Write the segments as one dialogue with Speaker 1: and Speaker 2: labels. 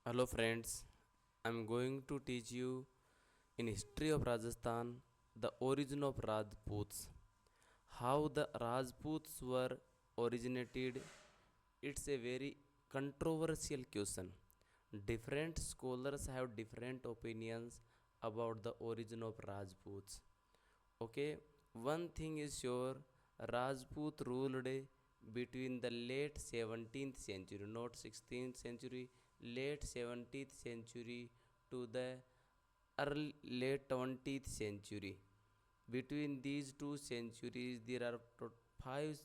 Speaker 1: Hello friends, I'm going to teach you in history of Rajasthan the origin of Rajputs. How the Rajputs were originated. It's a very controversial question. Different scholars have different opinions about the origin of Rajputs. Okay, one thing is sure, Rajput ruled between the late 17th century, not 16th century, late 17th century to the early late 20th century. Between these two centuries, there are five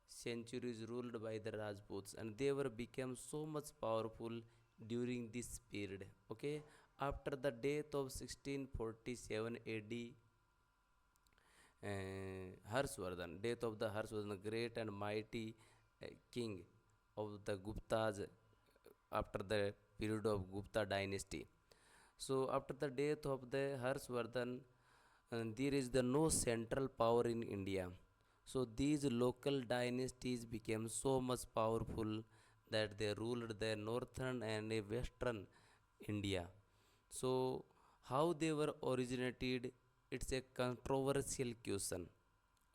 Speaker 1: centuries ruled by the Rajputs, and they were became so much powerful during this period. Okay, after the death of 1647 AD, Harshvardhan, death of the Harshvardhan, great and mighty king of the Guptas after the period of Gupta dynasty. So after the death of the Harshvardhan, there is the no central power in India. So these local dynasties became so much powerful that they ruled the northern and western India. So how they were originated, it's a controversial question.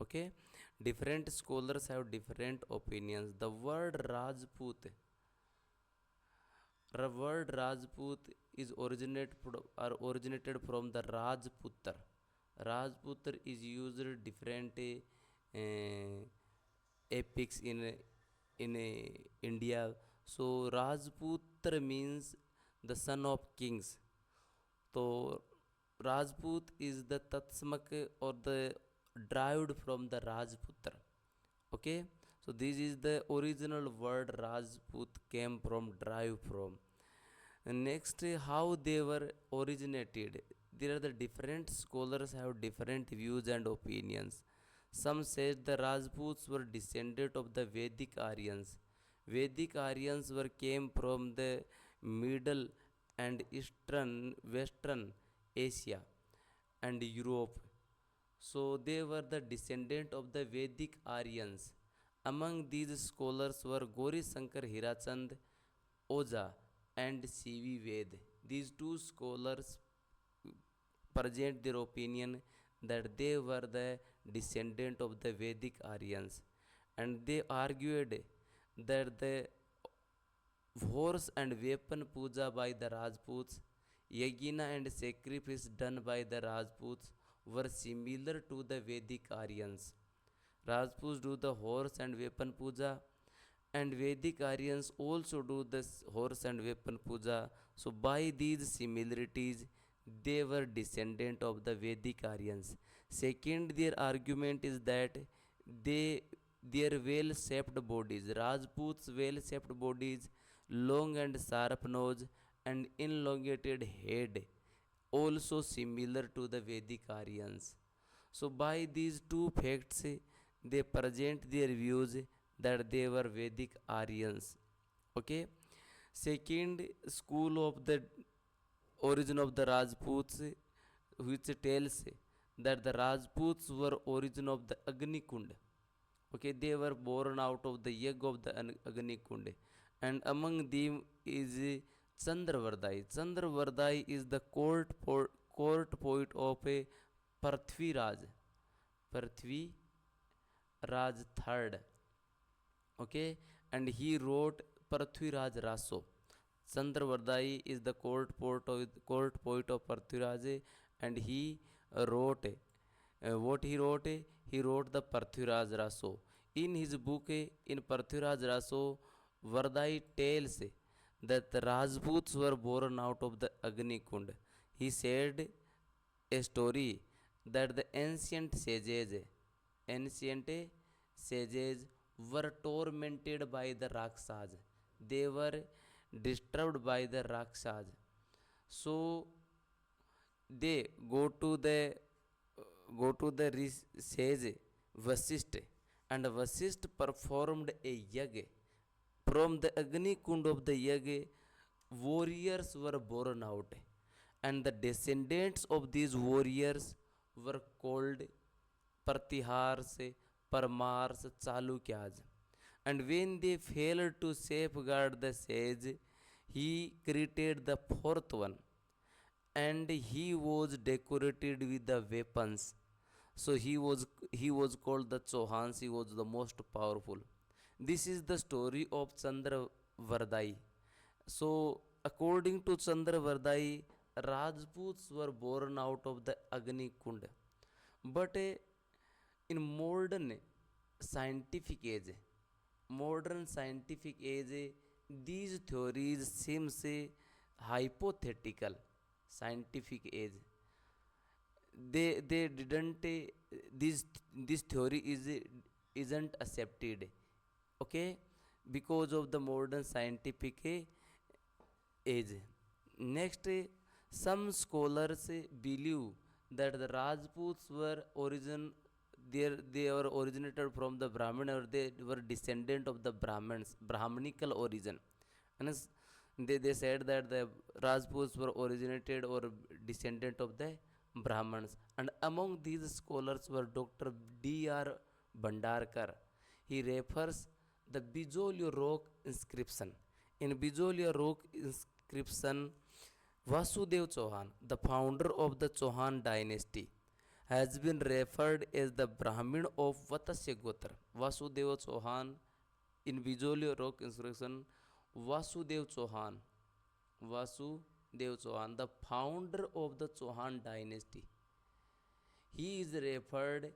Speaker 1: Okay, different scholars have different opinions. The word Rajput is originated from the Rajputar. Rajputar is used different epics in India. So Rajputar means the son of kings. So Rajput is the Tatsmak or the derived from the Rajputra. Okay, so this is the original word Rajput came from, derived from. And next, how they were originated. There are the different scholars have different views and opinions. Some say the Rajputs were descended of the Vedic Aryans. Vedic Aryans were came from the Middle and Eastern Western Asia and Europe. So they were the descendant of the Vedic Aryans. Among these scholars were Gauri Shankar Hirachand Oza and C.V. Ved. These two scholars present their opinion that they were the descendant of the Vedic Aryans, and they argued that the horse and weapon puja by the Rajputs, yagina and sacrifice done by the Rajputs were similar to the Vedic Aryans. Rajputs do the horse and weapon puja, and Vedic Aryans also do this horse and weapon puja. So, by these similarities, they were descendant of the Vedic Aryans. Second, their argument is that they their well-shaped bodies, Rajputs' well-shaped bodies, long and sharp nose, and elongated head, also similar to the Vedic Aryans. So, by these two facts, they present their views that they were Vedic Aryans. Okay. Second school of the origin of the Rajputs, which tells that the Rajputs were origin of the Agni Kund. Okay, they were born out of the egg of the Agni Kund, and among them is Chandravardai. Chandravardai is the court poet of a Prithviraj. Prithvi Raj III. Okay, and he wrote Prithviraj Raso. Chandravardai is the court poet of Prithviraj, and he wrote what he wrote. He wrote the Prithviraj Raso. In his book, in Prithviraj Raso, Vardai tells that the Rajputs were born out of the Agni Kund. He said a story that the ancient sages were tormented by the Rakshas. They were disturbed by the Rakshas. So they go to the sage Vasishtha, and Vasishtha performed a yag. From the Agni Kund of the yag, warriors were born out, and the descendants of these warriors were called Pratihars, Parmars, Chalukyas. And when they failed to safeguard the sage, He created the fourth one, and he was decorated with the weapons. So he was called the Chauhans. He was the most powerful. This is the story of Chandravardai. So according to Chandravardai, Rajputs were born out of the Agni Kund. But in scientific age modern scientific age, these theories seem say hypothetical. Scientific age, they didn't this theory isn't accepted, okay, because of the modern scientific age. Next, some scholars believe that the Rajputs were they were originated from the Brahmin, or they were descendant of the Brahmanical origin. And they said that the Rajputs were originated or descendant of the Brahmins. And among these scholars were Dr. D.R. Bhandarkar. He refers the Bijolio rock inscription. In Bijolio rock inscription, Vasudev Chauhan, the founder of the Chauhan dynasty, has been referred as the Brahmin of Vatsya Gotra. Vasudeva Chauhan, in Bijolio rock inscription, Vasudev Chauhan, Vasudev Chauhan, the founder of the Chauhan dynasty. He is referred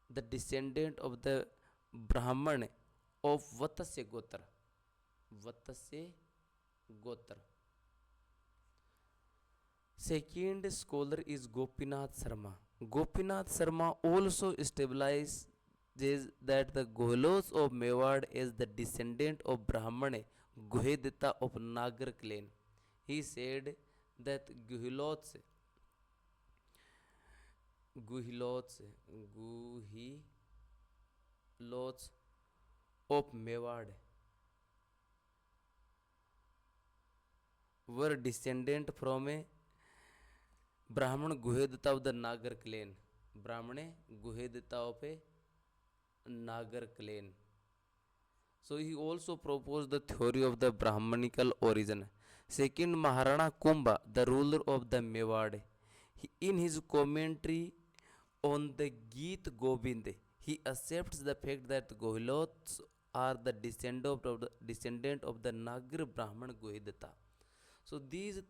Speaker 1: the descendant of the Brahman of Vatsya Gotra. Vatsya Gotra. Second scholar is Gopinath Sharma. Gopinath Sharma also establishes that the Gohlots of Mewar is the descendant of Brahmane Guhedita of Nagar clan. He said that Guhilots, Guhilots of Mewar were descendant from a Brahman Guhedita of the Nagar clan. Brahmane Guhedita of a Nagar clan. So he also proposed the theory of the Brahmanical origin. Second, Maharana Kumbha, the ruler of the Mewar, in his commentary on the Geet Gobind, he accepts the fact that Gohilots are the descendant of the Nagar Brahman Gohidata. So these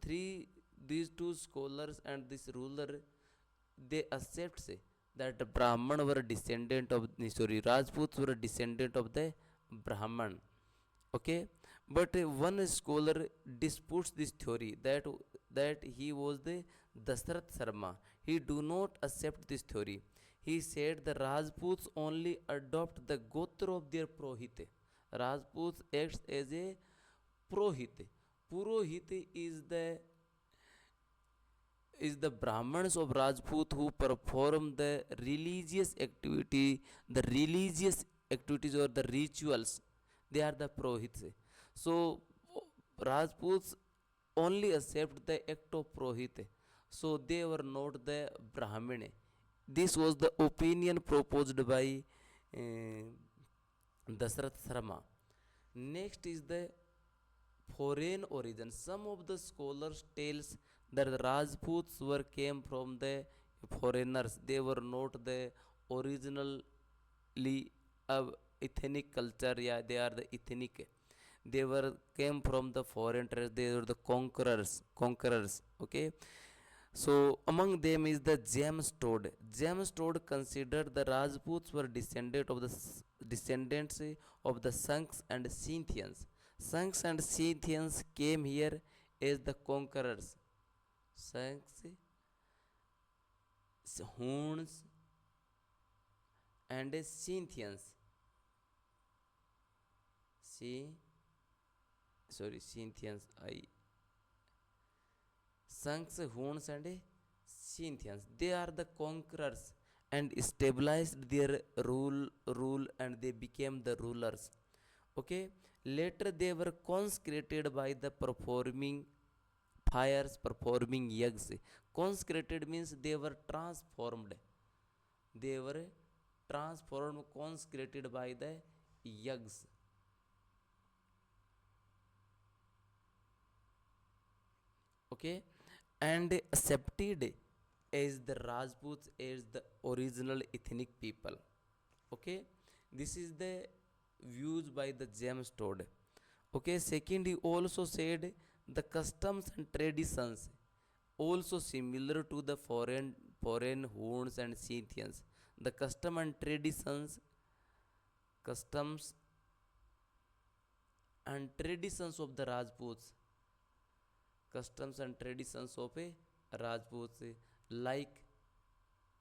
Speaker 1: two scholars and this ruler, they accept say that the Brahman were descendant of Rajputs were descendant of the Brahman. Okay, but one scholar disputes this theory, that he was the Dasarath Sharma. He do not accept this theory. He said the Rajputs only adopt the gotra of their Prohit. Rajputs acts as a Prohit. Purohit is the Brahmins of Rajput who perform the religious activities or the rituals. They are the Purohits. So Rajputs only accept the act of Purohit. So they were not the Brahmin. This was the opinion proposed by uh, Dasarath Sharma. Next is the foreign origin. Some of the scholars tells that the Rajputs were came from the foreigners. They were not the originally ethnic culture. Yeah, they are the ethnic. They were came from the foreign tribes. They were the conquerors. Okay. So among them is the James Todd. James Todd considered the Rajputs were descendants of the Sanks and Scythians. Sanks and Scythians came here as the conquerors. Sanks, Huns, and Scythians. See, sorry, Scythians. Sanks, Huns, and Scythians. They are the conquerors and stabilized their rule, and they became the rulers. Okay. Later they were consecrated by the performing fires, performing yajns. Consecrated means they were transformed. They were transformed, consecrated by the yajns. okay, and accepted as the Rajputs as the original ethnic people. Okay, this is the views by the James Todd. Okay, second, he also said the customs and traditions also similar to the foreign Huns and Scythians. The customs and traditions of the Rajputs, customs and traditions of a Rajputs, like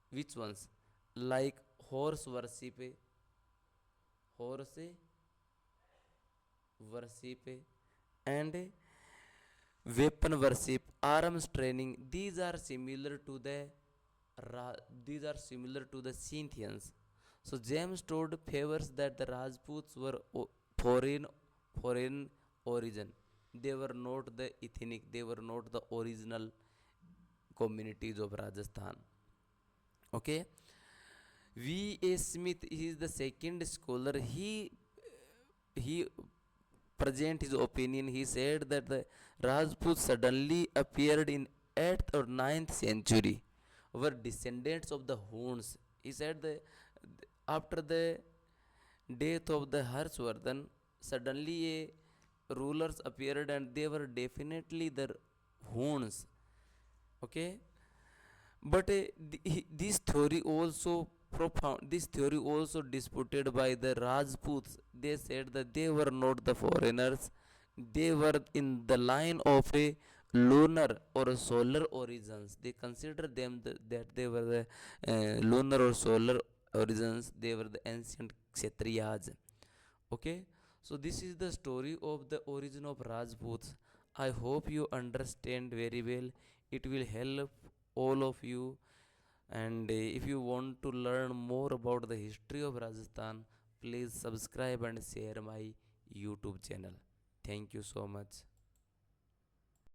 Speaker 1: which ones? Like horse worship, horse worship, and weapon worship, arms training. These are similar to the Scythians. So James Todd favors that the Rajputs were foreign foreign origin. They were not the ethnic. They were not the original communities of Rajasthan. Okay. V. A. Smith is the second scholar. He present his opinion. He said that the Rajputs suddenly appeared in 8th or 9th century, were descendants of the Huns. He said that after the death of the Harshvardhan, suddenly a rulers appeared and they were definitely the Huns. Okay, but this theory also profound. This theory also disputed by the Rajputs. They said that they were not the foreigners. They were in the line of a lunar or a solar origins. They consider them that they were the lunar or solar origins. They were the ancient Kshatriyas. Okay, so this is the story of the origin of Rajputs. I hope you understand very well. It will help all of you. And if you want to learn more about the history of Rajasthan, please subscribe and share my YouTube channel. Thank you so much.